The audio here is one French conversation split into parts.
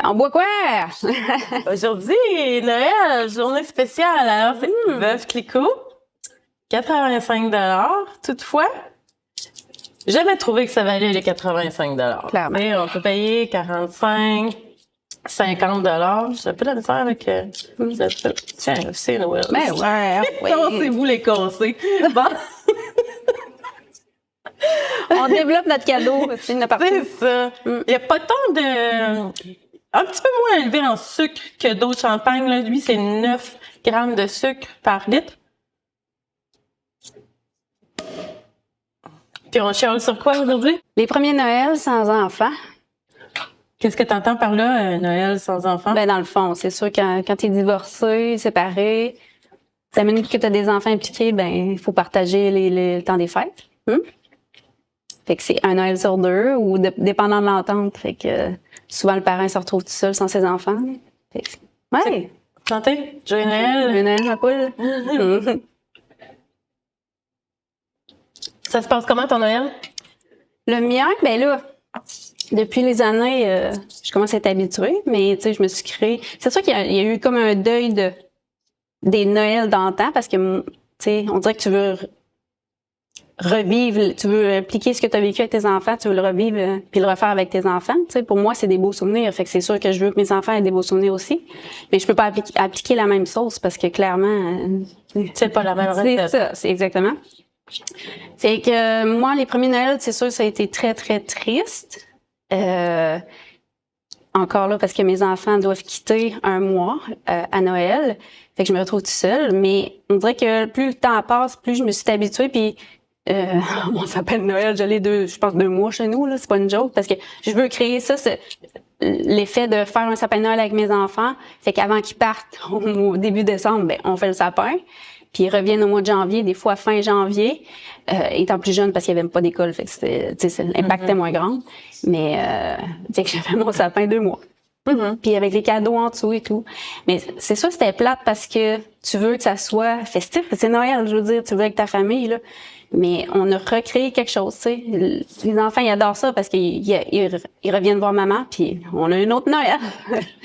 On boit quoi? Aujourd'hui, Noël, journée spéciale. Alors, c'est Veuve Clicquot, 85 $. Toutefois, j'ai jamais trouvé que ça valait les 85 $. Clairement. Mais on peut payer 45, 50 $. J'ai un peu de la misère avec... Tiens, c'est Noël. Ben ouais. Cassez-vous les cassés. Bon. On développe notre cadeau. C'est ça. Il n'y a pas tant de... Un petit peu moins élevé en sucre que d'autres champagnes. Là. Lui, c'est 9 grammes de sucre par litre. Puis on chiale sur quoi aujourd'hui? Les premiers Noëls sans enfants. Qu'est-ce que tu entends par là, Noël sans enfants? Ben dans le fond, c'est sûr quand tu es divorcé, séparé, la minute que tu as des enfants impliqués, ben il faut partager le temps des fêtes. Fait que c'est un Noël sur deux ou dépendant de l'entente. Fait que souvent le parent se retrouve tout seul sans ses enfants. Fait que, ouais. Santé, joyeux Noël. Joyeux Noël, ma poule. Ça se passe comment ton Noël? Le mien, ben là, depuis les années, je commence à être habituée, mais tu sais, je me suis créée. C'est sûr qu'il y a eu comme un deuil des Noëls d'antan parce que, tu sais, on dirait que tu veux revivre, tu veux appliquer ce que tu as vécu avec tes enfants, tu veux le revivre puis le refaire avec tes enfants. Tu sais, pour moi, c'est des beaux souvenirs. Fait que c'est sûr que je veux que mes enfants aient des beaux souvenirs aussi. Mais je peux pas appliquer la même sauce parce que clairement, c'est pas la même recette. C'est ça, c'est exactement. Fait que moi, les premiers Noëls, c'est sûr, ça a été très, très triste. Encore là, parce que mes enfants doivent quitter un mois à Noël. Fait que je me retrouve toute seule. Mais on dirait que plus le temps passe, plus je me suis habituée. Puis on s'appelle Noël, je l'ai je pense 2 mois chez nous, là, c'est pas une joke. Parce que je veux créer ça, l'effet de faire un sapin de Noël avec mes enfants. Fait qu'avant qu'ils partent au début décembre, ben on fait le sapin. Puis ils reviennent au mois de janvier, des fois fin janvier, étant plus jeune parce qu'il n'y avait même pas d'école, fait que l'impact était moins grand. Mais tu sais que j'avais mon sapin 2 mois. Puis avec les cadeaux en dessous et tout. Mais c'est ça, c'était plate parce que tu veux que ça soit festif. C'est Noël, je veux dire, tu veux avec ta famille, là. Mais on a recréé quelque chose, tu sais. Les enfants, ils adorent ça parce qu'ils reviennent voir maman, puis on a une autre Noël.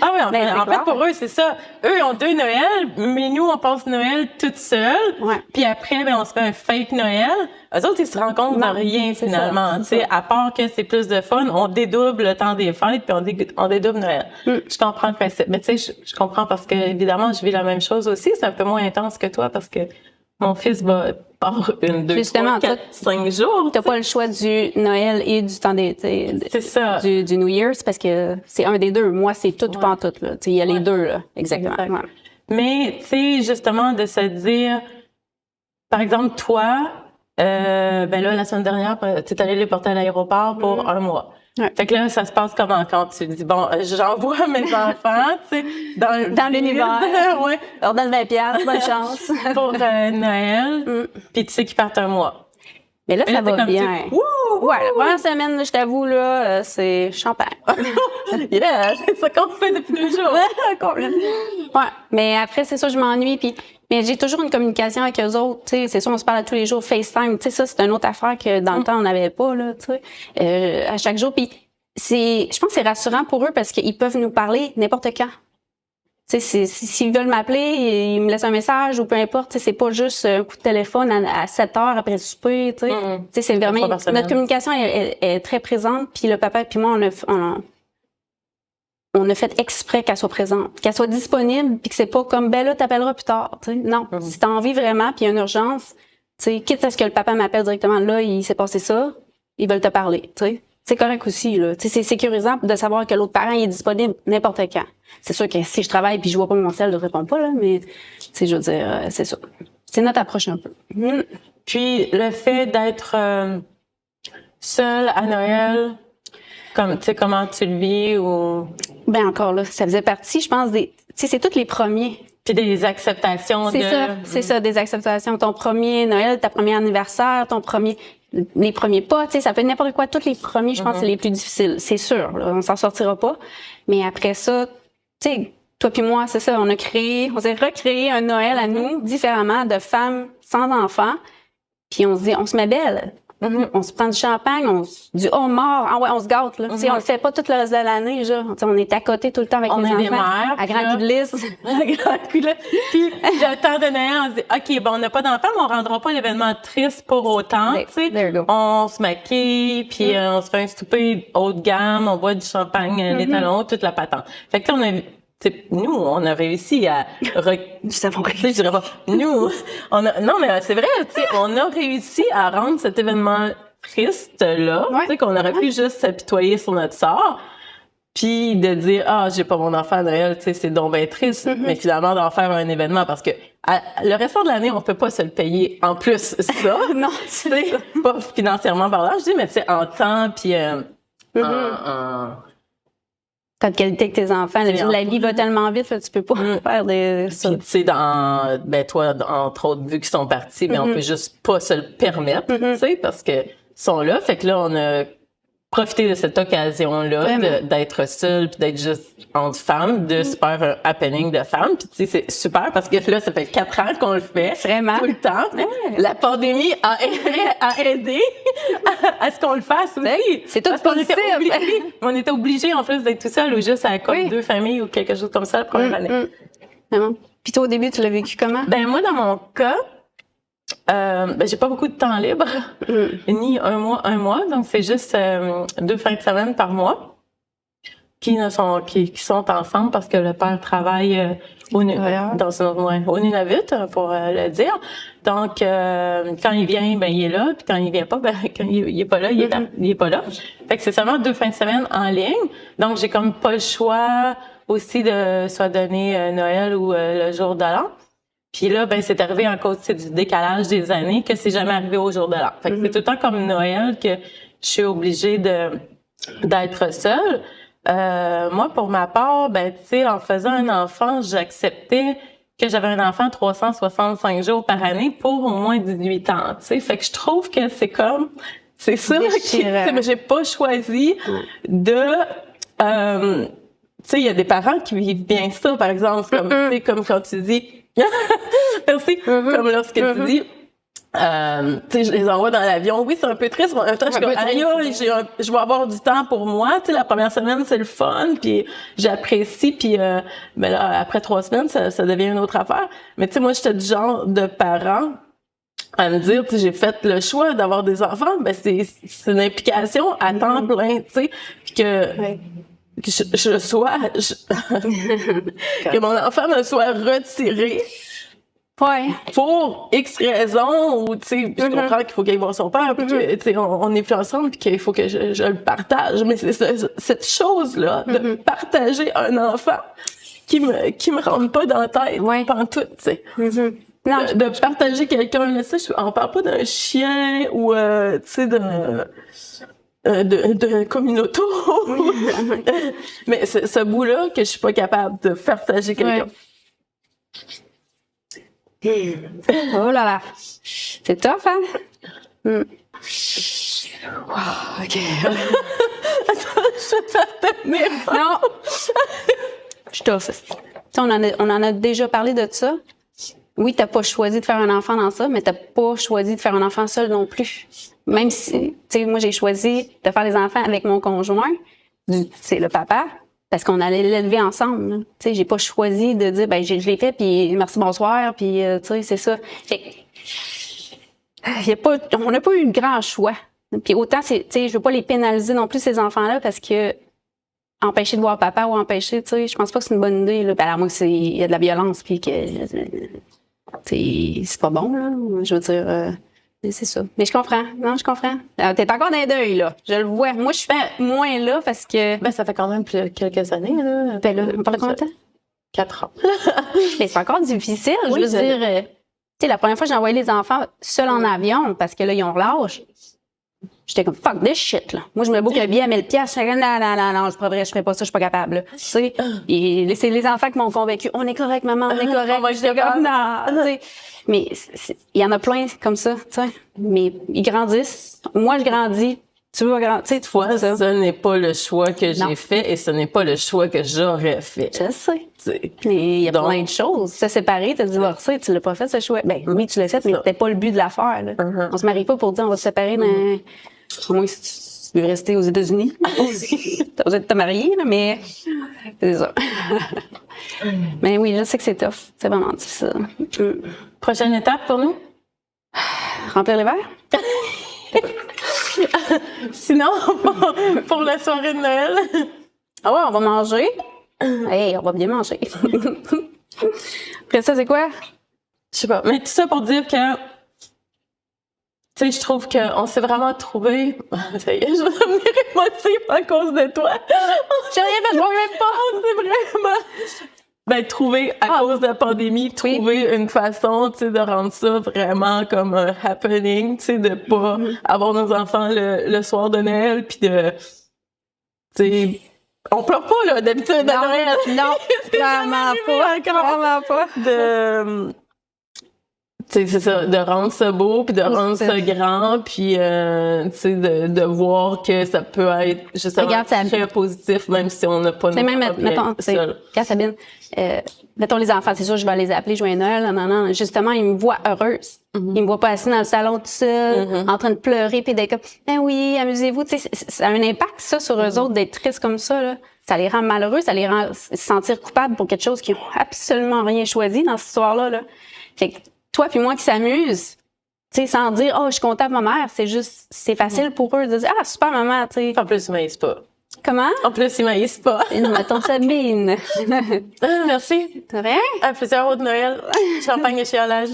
Ah oui, en fait, pour eux, c'est ça. Eux, ils ont 2 Noëls, mais nous, on passe Noël toute seule. Ouais. Puis après, ben, on se fait un fake Noël. Eux autres, ils se rendent compte de rien, finalement. Tu sais, à part que c'est plus de fun, on dédouble le temps des fêtes, puis on dédouble Noël. Je comprends le principe. Mais tu sais, je comprends parce que, évidemment, je vis la même chose aussi. C'est un peu moins intense que toi parce que mon fils va par 1, 2, 3, 4, 5 jours. T'as pas le choix du Noël et du temps d'été. C'est ça. Du New Year's parce que c'est un des deux. Moi, c'est tout ou pas en tout, là. Tu sais, il y a les deux, là. Exactement. Ouais. Mais, tu sais, justement, de se dire, par exemple, toi, ben là, la semaine dernière, tu es allé les porter à l'aéroport pour 1 mois. Ouais. Fait que là, ça se passe comment quand tu dis, bon, j'envoie mes enfants, tu sais, dans l'univers. Ouais. Alors, dans le 20$, bonne chance. Pour Noël. Puis tu sais qu'ils partent 1 mois. Mais là, ça va bien. Ouais, la première semaine, je t'avoue, là, c'est champagne. Yeah, c'est ça qu'on fait depuis 2 jours. Ouais, mais après, c'est ça, je m'ennuie. Mais j'ai toujours une communication avec eux autres. Tu sais, c'est sûr, on se parle tous les jours, FaceTime. Tu sais, ça, c'est une autre affaire que dans le temps, on n'avait pas, là, tu sais, à chaque jour. Puis je pense que c'est rassurant pour eux parce qu'ils peuvent nous parler n'importe quand. Tu sais, s'ils veulent m'appeler, ils me laissent un message ou peu importe. Tu sais, c'est pas juste un coup de téléphone à 7 heures après le souper, tu sais. Tu sais, c'est vraiment... Notre communication est très présente. Puis le papa puis moi, on a fait exprès qu'elle soit présente, qu'elle soit disponible, puis que c'est pas comme, ben là, t'appelleras plus tard, tu sais. Non, si t'as envie vraiment, puis il y a une urgence, tu sais, quitte à ce que le papa m'appelle directement, là, il s'est passé ça, ils veulent te parler, tu sais. C'est correct aussi, là. Tu sais, c'est sécurisant de savoir que l'autre parent il est disponible n'importe quand. C'est sûr que si je travaille puis je vois pas mon cell, je réponds pas, là, mais, tu sais, je veux dire, c'est ça. C'est notre approche un peu. Puis, le fait d'être seule à Noël, comme, tu sais, comment tu le vis ou... Ben, encore là, ça faisait partie, je pense, tu sais, c'est tous les premiers. Puis des acceptations c'est ça, des acceptations. Ton premier Noël, ta premier anniversaire, les premiers pas, tu sais, ça peut être n'importe quoi. Tous les premiers, je pense, c'est les plus difficiles. C'est sûr, là, on s'en sortira pas. Mais après ça, tu sais, toi puis moi, c'est ça, on s'est recréé un Noël à nous, différemment, de femmes sans enfants. Puis on se dit, on se met belle. On se prend du champagne, du homard. Ah ouais, on se gâte, là. On le fait pas tout le reste de l'année, genre. On est à côté tout le temps avec les enfants. On est des mères. À grand coup de liste. À grand coup de liste. Puis, le temps de Noël, on se dit, OK, bon, on n'a pas d'enfants, mais on rendra pas l'événement triste pour autant, tu sais. On se maquille, puis on se fait un souper haut de gamme, on boit du champagne, les talons, toute la patente. Fait que là, nous, on a réussi à... je dirais pas. Nous, non, mais c'est vrai, tu sais, on a réussi à rendre cet événement triste-là, tu sais, qu'on aurait pu juste s'apitoyer sur notre sort, puis de dire, j'ai pas mon enfant à Noël, tu sais, c'est donc bien triste, mais finalement, d'en faire un événement, parce que le restant de l'année, on peut pas se le payer en plus, ça. Non, c'est pas financièrement parlant, je dis, mais tu sais, en temps, puis T'as de qualité avec tes enfants. La vie va tellement vite, tu peux pas faire ça. Puis, tu sais, toi, entre autres, vu qu'ils sont partis, mais on peut juste pas se le permettre, tu sais, parce que sont là. Fait que là, on a profité de cette occasion-là d'être seul puis d'être juste entre femmes, de se faire un happening de femmes. Puis, tu sais, c'est super parce que là, ça fait 4 ans qu'on le fait. Vraiment. Tout le temps. La pandémie a aidé à ce qu'on le fasse aussi. C'est tout positif. On était obligés, en plus, d'être tout seul ou juste à comme 2 familles ou quelque chose comme ça la première année. Vraiment. Puis toi, au début, tu l'as vécu comment? Ben, moi, dans mon cas, j'ai pas beaucoup de temps libre, ni un mois, donc c'est juste 2 fins de semaine par mois qui sont ensemble parce que le père travaille au Nunavut, pour le dire. Donc quand il vient, ben il est là, puis quand il vient pas, ben quand il est pas là, il est pas là. Fait que c'est seulement 2 fins de semaine en ligne, donc j'ai comme pas le choix aussi de soit donner Noël ou le jour de l'an. Puis là, ben c'est arrivé en cause du décalage des années que c'est jamais arrivé au jour de l'an. Fait que c'est tout le temps comme Noël que je suis obligée d'être seule. Moi, pour ma part, ben tu sais, en faisant un enfant, j'acceptais que j'avais un enfant 365 jours par année pour au moins 18 ans. Tu sais, fait que je trouve que c'est ça mais j'ai pas choisi de tu sais, il y a des parents qui vivent bien ça, par exemple, comme tu sais, comme quand tu dis merci, comme lorsque tu dis tu sais, je les envoie dans l'avion. Oui, c'est un peu triste, mais en même temps, je suis comme, je vais avoir du temps pour moi. Tu sais, la première semaine, c'est le fun, puis j'apprécie, puis ben là, après 3 semaines, ça devient une autre affaire. Mais tu sais, moi, j'étais du genre de parent à me dire, tu sais, j'ai fait le choix d'avoir des enfants, ben c'est une implication à temps plein, tu sais, puis que que mon enfant me soit retiré. Ouais. Pour X raisons, ou tu sais, je comprends qu'il faut qu'il aille voir son père, puis que tu sais, on est plus ensemble, puis qu'il faut que je le partage. Mais c'est cette chose-là de partager un enfant qui me rentre pas dans la tête, pantoute, tu sais. Non, de partager quelqu'un, là, tu sais, on parle pas d'un chien ou tu sais de communauté. Mais c'est ce bout-là que je suis pas capable de partager quelqu'un. Oh là là, c'est tough, hein? Wow, OK. Non, je tough. On en a déjà parlé de ça. Oui, t'as pas choisi de faire un enfant dans ça, mais t'as pas choisi de faire un enfant seul non plus. Même si, tu sais, moi, j'ai choisi de faire des enfants avec mon conjoint, c'est le papa, parce qu'on allait l'élever ensemble. Tu sais, j'ai pas choisi de dire, ben, je l'ai fait, puis merci, bonsoir, puis tu sais, c'est ça. On n'a pas eu de grand choix. Puis autant, tu sais, je veux pas les pénaliser non plus, ces enfants-là, parce que empêcher de voir papa ou empêcher, tu sais, je pense pas que c'est une bonne idée, là. Ben, alors, moi, il y a de la violence, puis que, c'est pas bon, là. Je veux dire, c'est ça. Mais je comprends. Non, je comprends. T'es encore dans les deuils, là. Je le vois. Moi, je suis moins là parce que... Ben, ça fait quand même quelques années, là. Ben là, on parle de combien de temps? 4 ans. Mais c'est encore difficile. Oui, je veux dire, tu sais, la première fois que j'ai envoyé les enfants seuls en avion, parce que là, ils ont relâche, j'étais comme, fuck this shit, là. Moi, je me book un billet à 1000$. Non, c'est pas vrai, je ferais pas ça, je suis pas capable, là. Tu sais, et c'est les enfants qui m'ont convaincu. On est correct, maman, on est correct. On va j'étais comme, non, tu sais. Mais il y en a plein comme ça, tu sais. Mais ils grandissent. Moi, je grandis. tu sais, tu vois ça. Ce n'est pas le choix que j'ai fait et ce n'est pas le choix que j'aurais fait. Je sais. Mais il y a plein de choses. Tu t'es séparé, t'as divorcé, tu l'as pas fait, ce choix. Ben oui, tu l'as fait, mais c'était pas le but de l'affaire, là. On se marie pas pour dire on va se séparer au moins si tu veux rester aux États-Unis. T'as besoin de te marier, là, mais c'est ça. Mais oui, je sais que c'est tough. C'est vraiment difficile. Prochaine étape pour nous? Remplir les verres? Sinon, pour la soirée de Noël. Ah ouais, on va manger. Hey, on va bien manger. Après ça, c'est quoi? Je sais pas. Mais tout ça pour dire que, tu sais, je trouve qu'on s'est vraiment trouvé. Ça y est, je vais devenir émotive à cause de toi. J'ai rien fait, je vois même pas. On s'est vraiment trouver à cause de la pandémie, trouver une façon, tu sais, de rendre ça vraiment comme un happening, tu sais, de pas avoir nos enfants le soir de Noël, puis de, tu sais, on pleure pas là d'habitude à Noël. Non, vraiment pas. De, tu sais, c'est ça, de rendre ça beau, puis de rendre ça grand, puis tu sais, de voir que ça peut être justement très positif, même si on n'a pas notre mettons, regarde Sabine, mettons les enfants, c'est sûr, je vais les appeler joyeux Noël, non, justement, ils me voient heureuse. Ils me voient pas assis dans le salon tout seul, en train de pleurer, puis d'être comme, ben oui, amusez-vous, tu sais, ça a un impact, ça, sur eux autres, d'être tristes comme ça, là. Ça les rend malheureux, ça les rend se sentir coupables pour quelque chose qu'ils ont absolument rien choisi dans cette histoire-là, là. Fait que, toi puis moi qui s'amuse, tu sais, sans dire « Oh, je suis contente ma mère », c'est juste, c'est facile pour eux de dire « Ah, super maman », tu sais. En plus, ils maïssent pas. Comment? En plus, ils maïssent pas. Mettons Sabine. Merci. De rien? À plusieurs autres Noël. Champagne et chiolage.